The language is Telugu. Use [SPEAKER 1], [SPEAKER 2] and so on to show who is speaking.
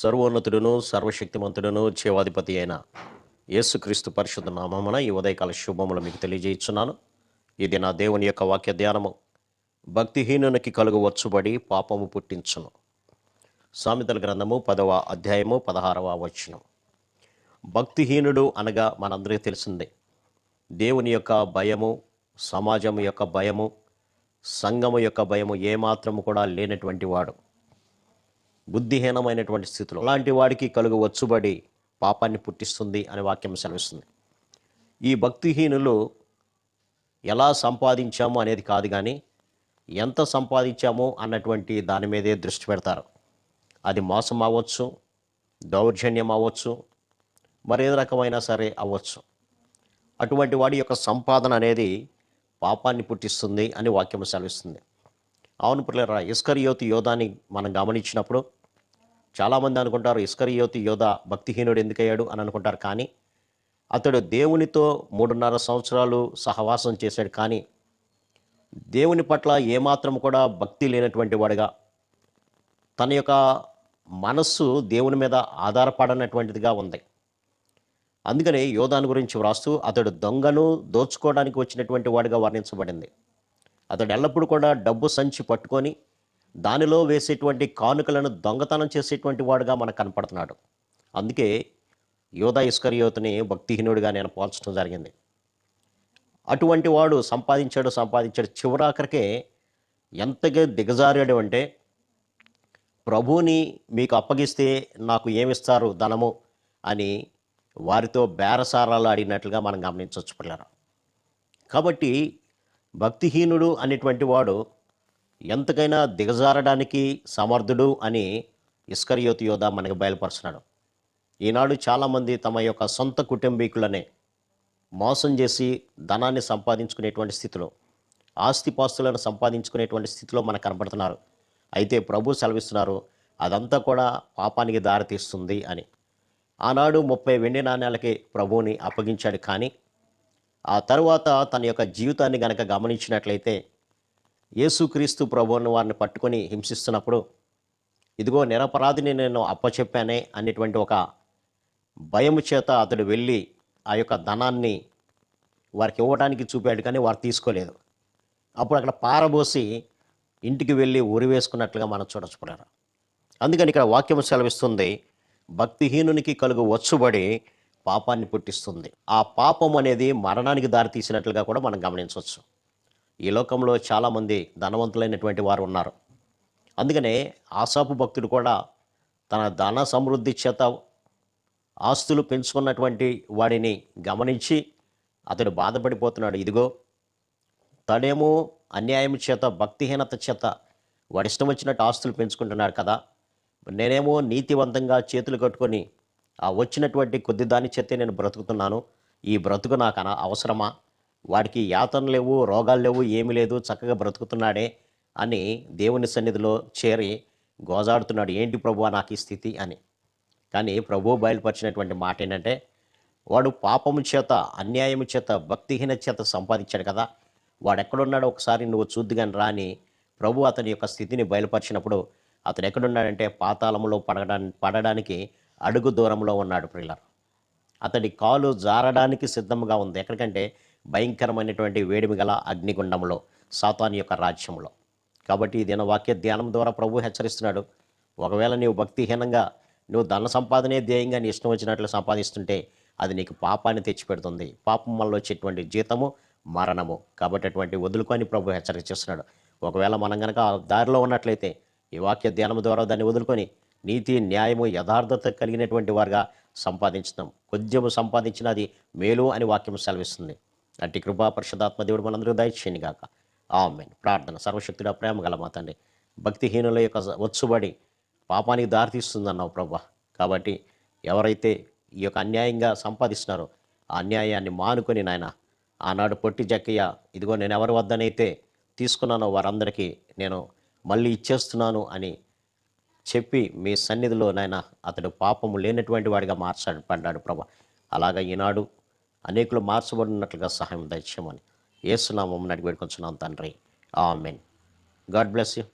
[SPEAKER 1] సర్వోన్నతుడును సర్వశక్తిమంతుడును జీవాధిపతి అయిన యేసుక్రీస్తు పరిశుద్ధ నామమున ఈ ఉదయకాల శుభములు మీకు తెలియజేస్తున్నాను. ఇది నా దేవుని యొక్క వాక్య ధ్యానము. భక్తిహీనునికి కలుగు వచ్చుబడి పాపము పుట్టించును. సామెతల గ్రంథము 10వ అధ్యాయము 16వ వచనం. భక్తిహీనుడు అనగా మనందరికీ తెలిసిందే. దేవుని యొక్క భయము, సమాజం యొక్క భయము, సంఘము యొక్క భయము ఏమాత్రము కూడా లేనటువంటి వాడు, బుద్ధిహీనమైనటువంటి స్థితిలో అలాంటి వాడికి కలుగు వచ్చుబడి పాపాన్ని పుట్టిస్తుంది అని వాక్యం సెలవిస్తుంది. ఈ భక్తిహీనులు ఎలా సంపాదించాము అనేది కాదు, కానీ ఎంత సంపాదించాము అన్నటువంటి దాని మీదే దృష్టి పెడతారు. అది మోసం అవ్వచ్చు, దౌర్జన్యం అవ్వచ్చు, మరేదో రకమైనా సరే అవ్వచ్చు. అటువంటి వాడి యొక్క సంపాదన అనేది పాపాన్ని పుట్టిస్తుంది అని వాక్యం సెలవిస్తుంది. అవును ప్రియులారా, ఇస్కరియోతు యోధాని మనం గమనించినప్పుడు చాలామంది అనుకుంటారు ఇస్కరియోతు యోధ భక్తిహీనుడు ఎందుకయ్యాడు అని అనుకుంటారు. కానీ అతడు దేవునితో 3.5 సంవత్సరాలు సహవాసం చేశాడు, కానీ దేవుని పట్ల ఏమాత్రం కూడా భక్తి లేనటువంటి వాడుగా, తన యొక్క మనస్సు దేవుని మీద ఆధారపడనటువంటిదిగా ఉంది. అందుకనే యోధాను గురించి వ్రాస్తూ అతడు దొంగను దోచుకోవడానికి వచ్చినటువంటి వాడిగా వర్ణించబడింది. అతడు ఎల్లప్పుడూ కూడా డబ్బు సంచి పట్టుకొని దానిలో వేసేటువంటి కానుకలను దొంగతనం చేసేటువంటి వాడుగా మనకు కనపడుతున్నాడు. అందుకే యోధా ఇస్కరియోతుని భక్తిహీనుడిగా నేను పోల్చడం జరిగింది. అటువంటి వాడు సంపాదించాడు చివరాఖరికే ఎంతగా దిగజారాడు అంటే, ప్రభువుని మీకు అప్పగిస్తే నాకు ఏమిస్తారు ధనము అని వారితో బేరసారాలు ఆడినట్లుగా మనం గమనించవచ్చు పిల్లరా. కాబట్టి భక్తిహీనుడు అనేటువంటి వాడు ఎంతకైనా దిగజారడానికి సమర్థుడు అని ఇస్కరియోతు యోధ మనకు బయలుపరుస్తున్నాడు. ఈనాడు చాలామంది తమ యొక్క సొంత కుటుంబీకులనే మోసం చేసి ధనాన్ని సంపాదించుకునేటువంటి స్థితిలో, ఆస్తిపాస్తులను సంపాదించుకునేటువంటి స్థితిలో మనకు కనపడుతున్నారు. అయితే ప్రభు సెలవిస్తున్నారు అదంతా కూడా పాపానికి దారితీస్తుంది అని. ఆనాడు 30 వెండి నాణ్యాలకి ప్రభువుని అప్పగించాడు. కానీ ఆ తరువాత తన యొక్క జీవితాన్ని గనక గమనించినట్లయితే, యేసుక్రీస్తు ప్రభువుని వారిని పట్టుకొని హింసిస్తున్నప్పుడు, ఇదిగో నిరపరాధిని నేను అప్పచెప్పానే అనేటువంటి ఒక భయము చేత అతడు వెళ్ళి ఆ యొక్క ధనాన్ని వారికి ఇవ్వడానికి చూపాడు, కానీ వారు తీసుకోలేదు. అప్పుడు అక్కడ పారబోసి ఇంటికి వెళ్ళి ఉరి వేసుకున్నట్లుగా మనం చూడకపోయారు. అందుకని ఇక్కడ వాక్యం సెలవిస్తుంది, భక్తిహీనునికి కలుగు వచ్చుబడి పాపాన్ని పుట్టిస్తుంది. ఆ పాపం అనేది మరణానికి దారితీసినట్లుగా కూడా మనం గమనించవచ్చు. ఈ లోకంలో చాలామంది ధనవంతులైనటువంటి వారు ఉన్నారు. అందుకనే ఆసాపు భక్తుడు కూడా తన ధన సమృద్ధి చేత ఆస్తులు పెంచుకున్నటువంటి వాడిని గమనించి అతడు బాధపడిపోతున్నాడు. ఇదిగో తనేమో అన్యాయం చేత, భక్తిహీనత చేత వాడి ఇష్టం వచ్చినట్టు ఆస్తులు పెంచుకుంటున్నాడు కదా, నేనేమో నీతివంతంగా చేతులు కట్టుకొని ఆ వచ్చినటువంటి కొద్ది దాని చేతే నేను బ్రతుకుతున్నాను. ఈ బ్రతుకు నాకు అవసరమా? వాడికి యాతన లేవు, రోగాలు లేవు, ఏమీ లేదు, చక్కగా బ్రతుకుతున్నాడే అని దేవుని సన్నిధిలో చేరి గోజాడుతున్నాడు. ఏంటి ప్రభువా నాకు ఈ స్థితి అని. కానీ ప్రభువు బయలుపరిచినటువంటి మాట ఏంటంటే, వాడు పాపము చేత, అన్యాయము చేత, భక్తిహీన చేత సంపాదించాడు కదా, వాడు ఎక్కడున్నాడో ఒకసారి నువ్వు చూద్దుగాని రా అని ప్రభు అతని యొక్క స్థితిని బయలుపరిచినప్పుడు, అతడు ఎక్కడున్నాడంటే పాతాళంలో పడడానికి అడుగు దూరంలో ఉన్నాడు ప్రియులారా. అతడి కాలు జారడానికి సిద్ధంగా ఉంది. ఎక్కడికంటే భయంకరమైనటువంటి వేడిమి గల అగ్నిగుండంలో, సాతాను యొక్క రాజ్యంలో. కాబట్టి ఈ దినవాక్య ధ్యానం ద్వారా ప్రభు హెచ్చరిస్తున్నాడు, ఒకవేళ నీవు భక్తిహీనంగా, నువ్వు ధన సంపాదనే ధ్యేయంగా నీ ఇష్టం వచ్చినట్లు సంపాదిస్తుంటే అది నీకు పాపాన్ని తెచ్చిపెడుతుంది. పాపం వల్ల వచ్చేటువంటి జీతము మరణము. కాబట్టి అటువంటి వదులుకొని ప్రభు హెచ్చరిక చేస్తున్నాడు. ఒకవేళ మనం కనుక దారిలో ఉన్నట్లయితే ఈ వాక్య ధ్యానం ద్వారా దాన్ని వదులుకొని నీతి, న్యాయము, యథార్థత కలిగినటువంటి వారుగా సంపాదించుతాం. కొంచెము సంపాదించిన అది మేలు అని వాక్యం సెలవిస్తుంది. అట్టి కృపా పరిశుద్ధాత్మ దేవుడు మనందరూ దయచేయను గాక. ఆమేన్. ప్రార్థన. సర్వశక్తుడా, ప్రేమ గల మా తండ్రి, భక్తిహీనుల యొక్క వచ్చుబడి పాపానికి దారితీస్తుందన్నావు ప్రభా. కాబట్టి ఎవరైతే ఈ యొక్క అన్యాయంగా సంపాదిస్తున్నారో ఆ అన్యాయాన్ని మానుకొని నాయన, ఆనాడు పొట్టి జక్కయ్య ఇదిగో నేను ఎవరి వద్దనైతే తీసుకున్నానో వారందరికీ నేను మళ్ళీ ఇచ్చేస్తున్నాను అని చెప్పి మీ సన్నిధిలో నాయన అతడు పాపము లేనటువంటి వాడిగా పడ్డాడు ప్రభా. అలాగా ఈనాడు అనేకులు మార్చబడినట్లుగా సహాయం దయచేయమని యేసు నామమున అడిగి వేడుకొంచున్నాం తండ్రి. ఆమేన్. God bless you.